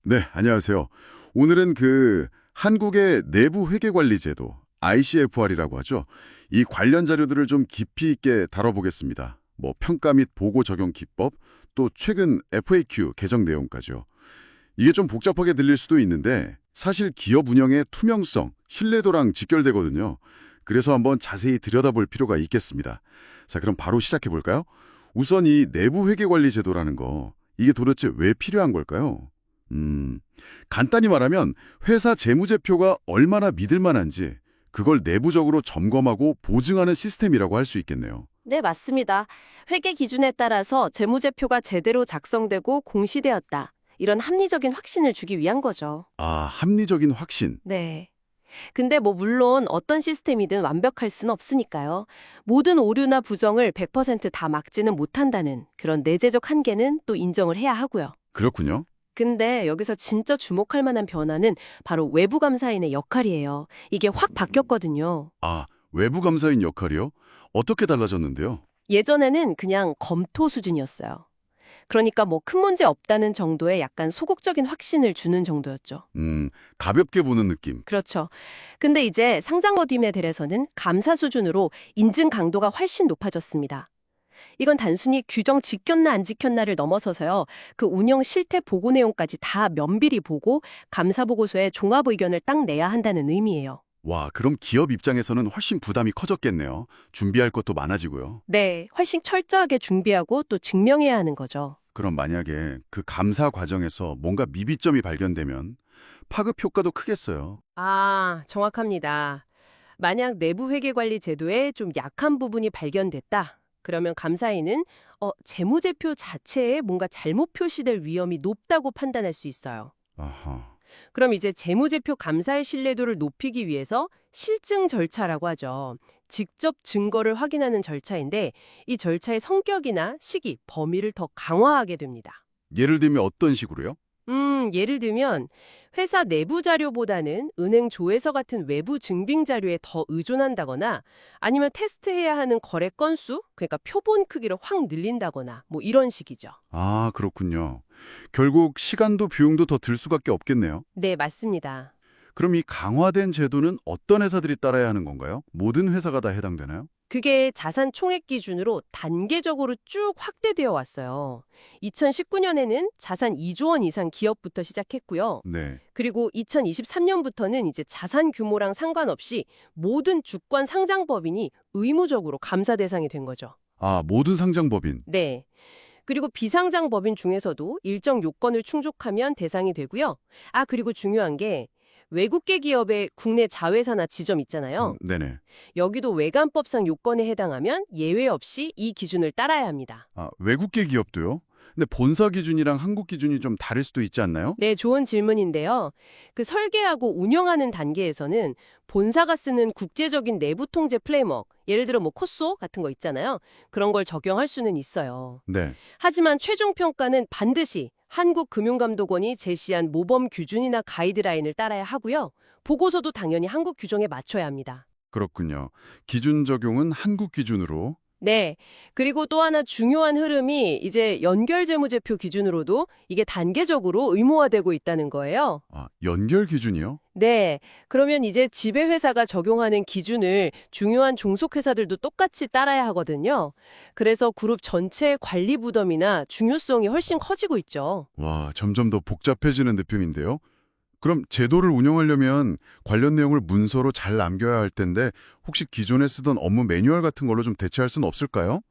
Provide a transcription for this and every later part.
네, 안녕하세요. 오늘은 한국의 내부 회계관리 제도, ICFR이라고 하죠. 이 관련 자료들을 좀 깊이 있게 다뤄보겠습니다. 뭐 평가 및 보고 적용 기법, 또 최근 FAQ 개정 내용까지요. 이게 좀 복잡하게 들릴 수도 있는데 사실 기업 운영의 투명성, 신뢰도랑 직결되거든요. 그래서 한번 자세히 들여다볼 필요가 있겠습니다. 자, 그럼 바로 시작해 볼까요? 우선 이 내부 회계관리 제도라는 거, 이게 도대체 왜 필요한 걸까요? 음, 간단히 말하면 회사 재무제표가 얼마나 믿을 만한지 그걸 내부적으로 점검하고 보증하는 시스템이라고 할 수 있겠네요. 네, 맞습니다. 회계 기준에 따라서 재무제표가 제대로 작성되고 공시되었다. 이런 합리적인 확신을 주기 위한 거죠. 아, 합리적인 확신. 네. 근데 물론 어떤 시스템이든 완벽할 수는 없으니까요. 모든 오류나 부정을 100%다 막지는 못한다는 그런 내재적 한계는 또 인정을 해야 하고요. 그렇군요. 근데 여기서 진짜 주목할 만한 변화는 바로 외부 감사인의 역할이에요. 이게 확 바뀌었거든요. 아, 외부 감사인 역할이요? 어떻게 달라졌는데요? 예전에는 그냥 검토 수준이었어요. 그러니까 큰 문제 없다는 정도의 약간 소극적인 확신을 주는 정도였죠. 가볍게 보는 느낌. 그렇죠. 근데 이제 상장 어디메델에서는 감사 수준으로 인증 강도가 훨씬 높아졌습니다. 이건 단순히 규정 지켰나 안 지켰나를 넘어서서요. 그 운영 실태 보고 내용까지 다 면밀히 보고 감사 보고서에 종합 의견을 딱 내야 한다는 의미예요. 와, 그럼 기업 입장에서는 훨씬 부담이 커졌겠네요. 준비할 것도 많아지고요. 네, 훨씬 철저하게 준비하고 또 증명해야 하는 거죠. 그럼 만약에 그 감사 과정에서 뭔가 미비점이 발견되면 파급 효과도 크겠어요. 아, 정확합니다. 만약 내부 회계 관리 제도에 좀 약한 부분이 발견됐다. 그러면 감사인은 재무제표 자체에 뭔가 잘못 표시될 위험이 높다고 판단할 수 있어요. 아하. 그럼 이제 재무제표 감사의 신뢰도를 높이기 위해서 실증 절차라고 하죠. 직접 증거를 확인하는 절차인데 이 절차의 성격이나 시기, 범위를 더 강화하게 됩니다. 예를 들면 어떤 식으로요? 예를 들면 회사 내부 자료보다는 은행 조회서 같은 외부 증빙 자료에 더 의존한다거나 아니면 테스트해야 하는 거래 건수, 그러니까 표본 크기를 확 늘린다거나 이런 식이죠. 아, 그렇군요. 결국 시간도 비용도 더 들 수밖에 없겠네요. 네, 맞습니다. 그럼 이 강화된 제도는 어떤 회사들이 따라야 하는 건가요? 모든 회사가 다 해당되나요? 그게 자산 총액 기준으로 단계적으로 쭉 확대되어 왔어요. 2019년에는 자산 2조 원 이상 기업부터 시작했고요. 네. 그리고 2023년부터는 이제 자산 규모랑 상관없이 모든 주권 상장법인이 의무적으로 감사 대상이 된 거죠. 아, 모든 상장법인. 네. 그리고 비상장 법인 중에서도 일정 요건을 충족하면 대상이 되고요. 아, 그리고 중요한 게 외국계 기업의 국내 자회사나 지점 있잖아요. 네네. 여기도 외관법상 요건에 해당하면 예외 없이 이 기준을 따라야 합니다. 아, 외국계 기업도요? 근데 본사 기준이랑 한국 기준이 좀 다를 수도 있지 않나요? 네, 좋은 질문인데요. 그 설계하고 운영하는 단계에서는 본사가 쓰는 국제적인 내부 통제 프레임워크, 예를 들어 코소 같은 거 있잖아요. 그런 걸 적용할 수는 있어요. 네. 하지만 최종 평가는 반드시 한국금융감독원이 제시한 모범 규준이나 가이드라인을 따라야 하고요. 보고서도 당연히 한국 규정에 맞춰야 합니다. 그렇군요. 기준 적용은 한국 기준으로. 네. 그리고 또 하나 중요한 흐름이 이제 연결재무제표 기준으로도 이게 단계적으로 의무화되고 있다는 거예요. 아, 연결 기준이요? 네. 그러면 이제 지배회사가 적용하는 기준을 중요한 종속회사들도 똑같이 따라야 하거든요. 그래서 그룹 전체의 관리 부담이나 중요성이 훨씬 커지고 있죠. 와, 점점 더 복잡해지는 느낌인데요. 그럼 제도를 운영하려면 관련 내용을 문서로 잘 남겨야 할 텐데 혹시 기존에 쓰던 업무 매뉴얼 같은 걸로 좀 대체할 수는 없을까요?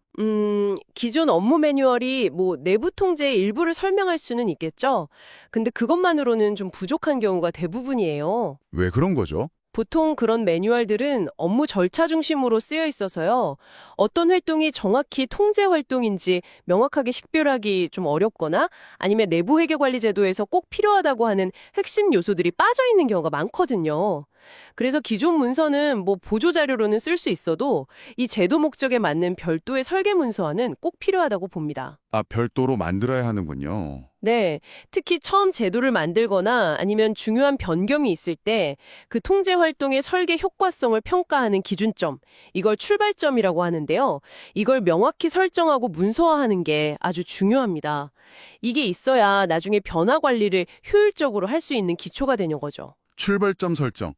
기존 업무 매뉴얼이 내부 통제의 일부를 설명할 수는 있겠죠. 근데 그것만으로는 좀 부족한 경우가 대부분이에요. 왜 그런 거죠? 보통 그런 매뉴얼들은 업무 절차 중심으로 쓰여 있어서요. 어떤 활동이 정확히 통제 활동인지 명확하게 식별하기 좀 어렵거나 아니면 내부 회계 관리 제도에서 꼭 필요하다고 하는 핵심 요소들이 빠져 있는 경우가 많거든요. 그래서 기존 문서는 뭐 보조 자료로는 쓸 수 있어도 이 제도 목적에 맞는 별도의 설계 문서화는 꼭 필요하다고 봅니다. 아, 별도로 만들어야 하는군요. 네, 특히 처음 제도를 만들거나 아니면 중요한 변경이 있을 때 그 통제 활동의 설계 효과성을 평가하는 기준점, 이걸 출발점이라고 하는데요. 이걸 명확히 설정하고 문서화하는 게 아주 중요합니다. 이게 있어야 나중에 변화 관리를 효율적으로 할 수 있는 기초가 되는 거죠. 출발점 설정,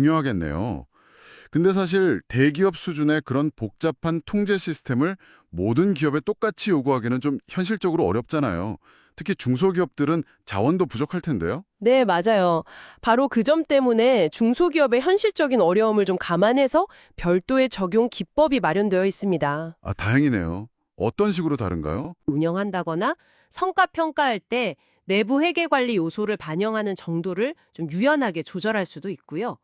중요하겠네요. 근데 사실 대기업 수준의 그런 복잡한 통제 시스템을 모든 기업에 똑같이 요구하기는 좀 현실적으로 어렵잖아요. 특히 중소기업들은 자원도 부족할 텐데요. 네, 맞아요. 바로 그 점 때문에 중소기업의 현실적인 어려움을 좀 감안해서 별도의 적용 기법이 마련되어 있습니다. 아, 다행이네요. 어떤 식으로 다른가요? 운영한다거나 성과 평가할 때 내부 회계 관리 요소를 반영하는 정도를 좀 유연하게 조절할 수도 있고요.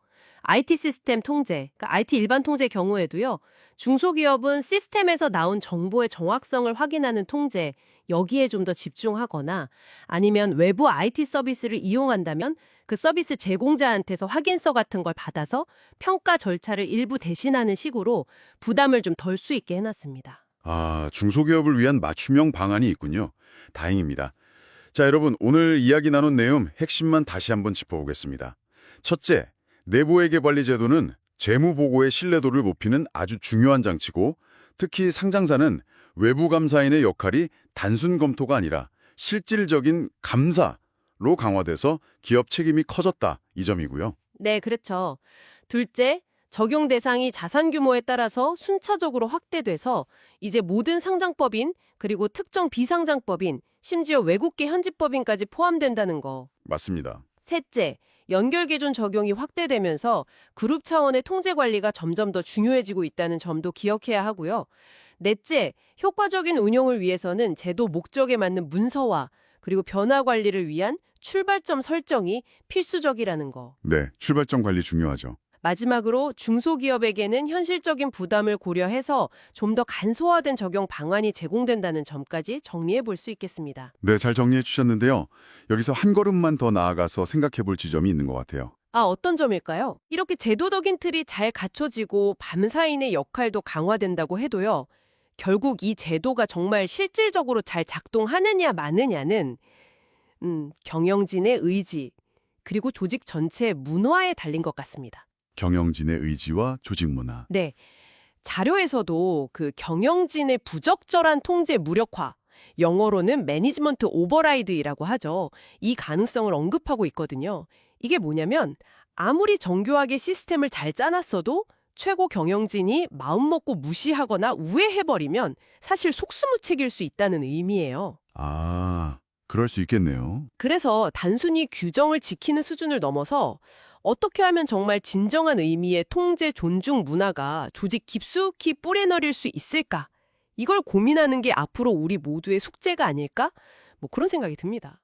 IT 시스템 통제, 그러니까 IT 일반 통제 경우에도요. 중소기업은 시스템에서 나온 정보의 정확성을 확인하는 통제, 여기에 좀 더 집중하거나 아니면 외부 IT 서비스를 이용한다면 그 서비스 제공자한테서 확인서 같은 걸 받아서 평가 절차를 일부 대신하는 식으로 부담을 좀 덜 수 있게 해놨습니다. 아, 중소기업을 위한 맞춤형 방안이 있군요. 다행입니다. 자, 여러분, 오늘 이야기 나눈 내용 핵심만 다시 한번 짚어보겠습니다. 첫째, 내부회계 관리 제도는 재무보고의 신뢰도를 높이는 아주 중요한 장치고, 특히 상장사는 외부 감사인의 역할이 단순 검토가 아니라 실질적인 감사로 강화돼서 기업 책임이 커졌다, 이 점이고요. 네, 그렇죠. 둘째, 적용 대상이 자산 규모에 따라서 순차적으로 확대돼서 이제 모든 상장법인, 그리고 특정 비상장법인, 심지어 외국계 현지법인까지 포함된다는 거. 맞습니다. 셋째, 연결 기준 적용이 확대되면서 그룹 차원의 통제 관리가 점점 더 중요해지고 있다는 점도 기억해야 하고요. 넷째, 효과적인 운용을 위해서는 제도 목적에 맞는 문서화, 그리고 변화 관리를 위한 출발점 설정이 필수적이라는 거. 네, 출발점 관리 중요하죠. 마지막으로 중소기업에게는 현실적인 부담을 고려해서 좀 더 간소화된 적용 방안이 제공된다는 점까지 정리해 볼 수 있겠습니다. 네, 잘 정리해 주셨는데요. 여기서 한 걸음만 더 나아가서 생각해 볼 지점이 있는 것 같아요. 아, 어떤 점일까요? 이렇게 제도적인 틀이 잘 갖춰지고 밤사인의 역할도 강화된다고 해도요. 결국 이 제도가 정말 실질적으로 잘 작동하느냐 마느냐는 경영진의 의지, 그리고 조직 전체의 문화에 달린 것 같습니다. 경영진의 의지와 조직 문화. 네. 자료에서도 그 경영진의 부적절한 통제 무력화, 영어로는 매니지먼트 오버라이드이라고 하죠. 이 가능성을 언급하고 있거든요. 이게 뭐냐면 아무리 정교하게 시스템을 잘 짜놨어도 최고 경영진이 마음먹고 무시하거나 우회해버리면 사실 속수무책일 수 있다는 의미예요. 아, 그럴 수 있겠네요. 그래서 단순히 규정을 지키는 수준을 넘어서 어떻게 하면 정말 진정한 의미의 통제 존중 문화가 조직 깊숙이 뿌리내릴 수 있을까? 이걸 고민하는 게 앞으로 우리 모두의 숙제가 아닐까? 뭐 그런 생각이 듭니다.